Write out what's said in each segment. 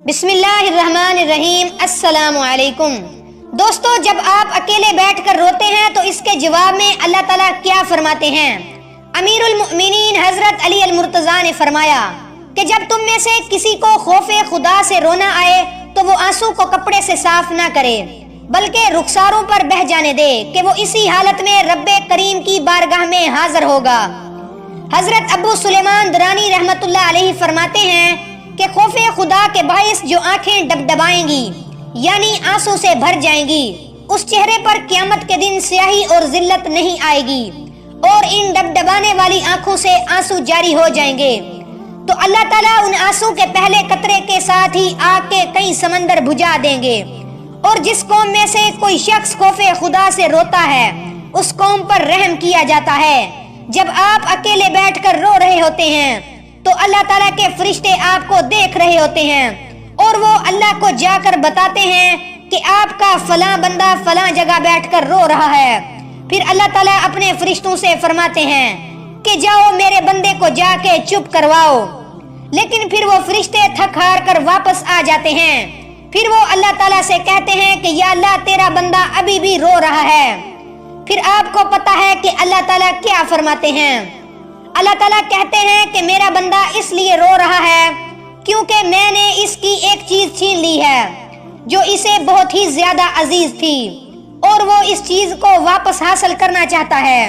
بسم اللہ الرحمن الرحیم۔ السلام علیکم دوستو، جب آپ اکیلے بیٹھ کر روتے ہیں تو اس کے جواب میں اللہ تعالیٰ کیا فرماتے ہیں؟ امیر المؤمنین حضرت علی المرتضیٰ نے فرمایا کہ جب تم میں سے کسی کو خوف خدا سے رونا آئے تو وہ آنسو کو کپڑے سے صاف نہ کرے بلکہ رخساروں پر بہہ جانے دے کہ وہ اسی حالت میں رب کریم کی بارگاہ میں حاضر ہوگا۔ حضرت ابو سلیمان درانی رحمت اللہ علیہ فرماتے ہیں کہ خوف خدا کے باعث جو آنکھیں ڈبڈبائیں گی یعنی آنسو سے بھر جائیں گی، اس چہرے پر قیامت کے دن سیاہی اور ذلت نہیں آئے گی اور ان ڈبڈبانے والی آنکھوں سے آنسو جاری ہو جائیں گے۔ تو اللہ تعالیٰ ان آنسو کے پہلے قطرے کے ساتھ ہی آگ کے کئی سمندر بجھا دیں گے۔ اور جس قوم میں سے کوئی شخص خوف خدا سے روتا ہے اس قوم پر رحم کیا جاتا ہے۔ جب آپ اکیلے بیٹھ کر رو رہے ہوتے ہیں تو اللہ تعالیٰ کے فرشتے آپ کو دیکھ رہے ہوتے ہیں اور وہ اللہ کو جا کر بتاتے ہیں کہ آپ کا فلاں بندہ فلاں جگہ بیٹھ کر رو رہا ہے۔ پھر اللہ تعالیٰ اپنے فرشتوں سے فرماتے ہیں کہ جاؤ میرے بندے کو جا کے چپ کرواؤ، لیکن پھر وہ فرشتے تھک ہار کر واپس آ جاتے ہیں۔ پھر وہ اللہ تعالیٰ سے کہتے ہیں کہ یا اللہ تیرا بندہ ابھی بھی رو رہا ہے۔ پھر آپ کو پتا ہے کہ اللہ تعالیٰ کیا فرماتے ہیں؟ اللہ تعالیٰ کہتے ہیں کہ میرا بندہ اس لیے رو رہا ہے کیونکہ میں نے اس کی ایک چیز چھین لی ہے جو اسے بہت ہی زیادہ عزیز تھی اور وہ اس چیز کو واپس حاصل کرنا چاہتا ہے،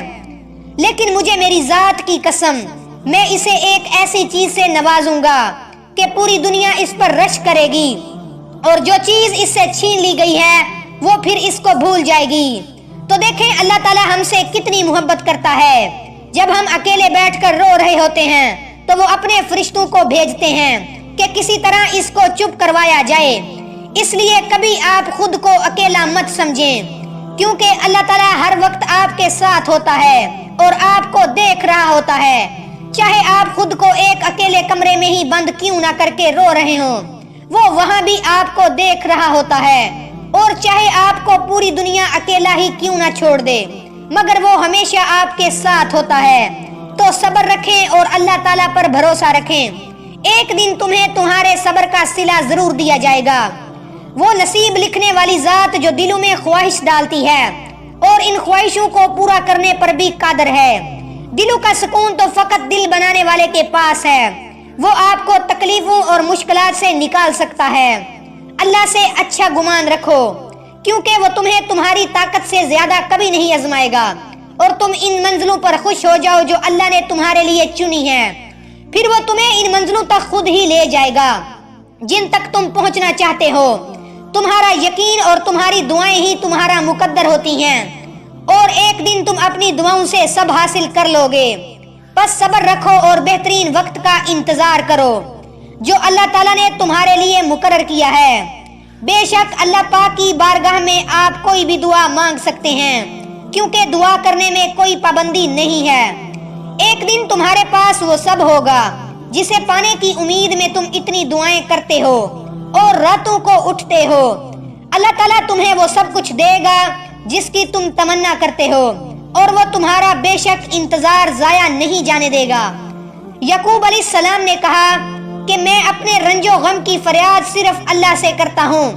لیکن مجھے میری ذات کی قسم میں اسے ایک ایسی چیز سے نوازوں گا کہ پوری دنیا اس پر رشک کرے گی اور جو چیز اس سے چھین لی گئی ہے وہ پھر اس کو بھول جائے گی۔ تو دیکھیں اللہ تعالیٰ ہم سے کتنی محبت کرتا ہے۔ جب ہم اکیلے بیٹھ کر رو رہے ہوتے ہیں تو وہ اپنے فرشتوں کو بھیجتے ہیں کہ کسی طرح اس کو چپ کروایا جائے۔ اس لیے کبھی آپ خود کو اکیلا مت سمجھیں، کیونکہ اللہ تعالیٰ ہر وقت آپ کے ساتھ ہوتا ہے اور آپ کو دیکھ رہا ہوتا ہے، چاہے آپ خود کو ایک اکیلے کمرے میں ہی بند کیوں نہ کر کے رو رہے ہوں، وہ وہاں بھی آپ کو دیکھ رہا ہوتا ہے، اور چاہے آپ کو پوری دنیا اکیلا ہی کیوں نہ چھوڑ دے مگر وہ ہمیشہ آپ کے ساتھ ہوتا ہے۔ تو صبر رکھیں اور اللہ تعالیٰ پر بھروسہ رکھیں، ایک دن تمہیں تمہارے صبر کا صلہ ضرور دیا جائے گا۔ وہ نصیب لکھنے والی ذات جو دلوں میں خواہش ڈالتی ہے اور ان خواہشوں کو پورا کرنے پر بھی قادر ہے۔ دلوں کا سکون تو فقط دل بنانے والے کے پاس ہے، وہ آپ کو تکلیفوں اور مشکلات سے نکال سکتا ہے۔ اللہ سے اچھا گمان رکھو کیونکہ وہ تمہیں تمہاری طاقت سے زیادہ کبھی نہیں آزمائے گا، اور تم ان منزلوں پر خوش ہو جاؤ جو اللہ نے تمہارے لیے چنی ہے، پھر وہ تمہیں ان منزلوں تک خود ہی لے جائے گا جن تک تم پہنچنا چاہتے ہو۔ تمہارا یقین اور تمہاری دعائیں ہی تمہارا مقدر ہوتی ہیں، اور ایک دن تم اپنی دعاؤں سے سب حاصل کر لو گے۔ بس صبر رکھو اور بہترین وقت کا انتظار کرو جو اللہ تعالیٰ نے تمہارے لیے مقرر کیا ہے۔ بے شک اللہ پاک کی بارگاہ میں آپ کوئی بھی دعا مانگ سکتے ہیں، کیونکہ دعا کرنے میں کوئی پابندی نہیں ہے۔ ایک دن تمہارے پاس وہ سب ہوگا جسے پانے کی امید میں تم اتنی دعائیں کرتے ہو اور راتوں کو اٹھتے ہو۔ اللہ تعالیٰ تمہیں وہ سب کچھ دے گا جس کی تم تمنا کرتے ہو، اور وہ تمہارا بے شک انتظار ضائع نہیں جانے دے گا۔ یعقوب علیہ السلام نے کہا کہ میں اپنے رنج و غم کی فریاد صرف اللہ سے کرتا ہوں،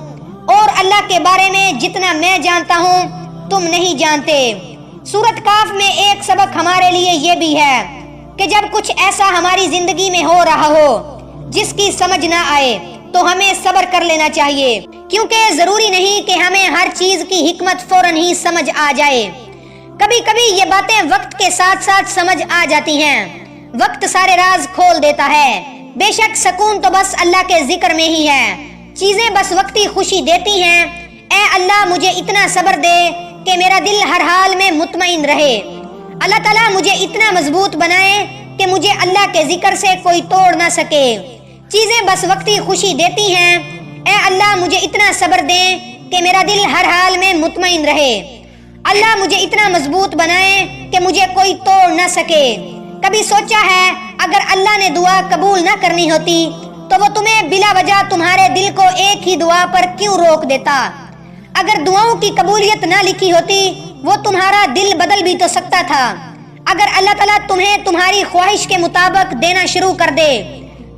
اور اللہ کے بارے میں جتنا میں جانتا ہوں تم نہیں جانتے۔ سورۃ کاف میں ایک سبق ہمارے لیے یہ بھی ہے کہ جب کچھ ایسا ہماری زندگی میں ہو رہا ہو جس کی سمجھ نہ آئے تو ہمیں صبر کر لینا چاہیے، کیونکہ ضروری نہیں کہ ہمیں ہر چیز کی حکمت فوراً ہی سمجھ آ جائے۔ کبھی کبھی یہ باتیں وقت کے ساتھ ساتھ سمجھ آ جاتی ہیں۔ وقت سارے راز کھول دیتا ہے۔ بے شک سکون تو بس اللہ کے ذکر میں ہی ہے۔ چیزیں بس وقتی خوشی دیتی ہیں۔ اے اللہ مجھے اتنا صبر دے کہ میرا دل ہر حال میں مطمئن رہے۔ اللہ تعالیٰ مجھے اتنا مضبوط بنائے کہ مجھے اللہ کے ذکر سے کوئی توڑ نہ سکے۔ چیزیں بس وقتی خوشی دیتی ہیں۔ اے اللہ مجھے اتنا صبر دے کہ میرا دل ہر حال میں مطمئن رہے۔ اللہ مجھے اتنا مضبوط بنائے کہ مجھے کوئی توڑ نہ سکے۔ کبھی سوچا ہے اگر اللہ نے دعا قبول نہ کرنی ہوتی تو وہ تمہیں بلا وجہ تمہارے دل کو ایک ہی دعا پر کیوں روک دیتا؟ اگر دعاؤں کی قبولیت نہ لکھی ہوتی وہ تمہارا دل بدل بھی تو سکتا تھا۔ اگر اللہ تعالیٰ تمہیں تمہاری خواہش کے مطابق دینا شروع کر دے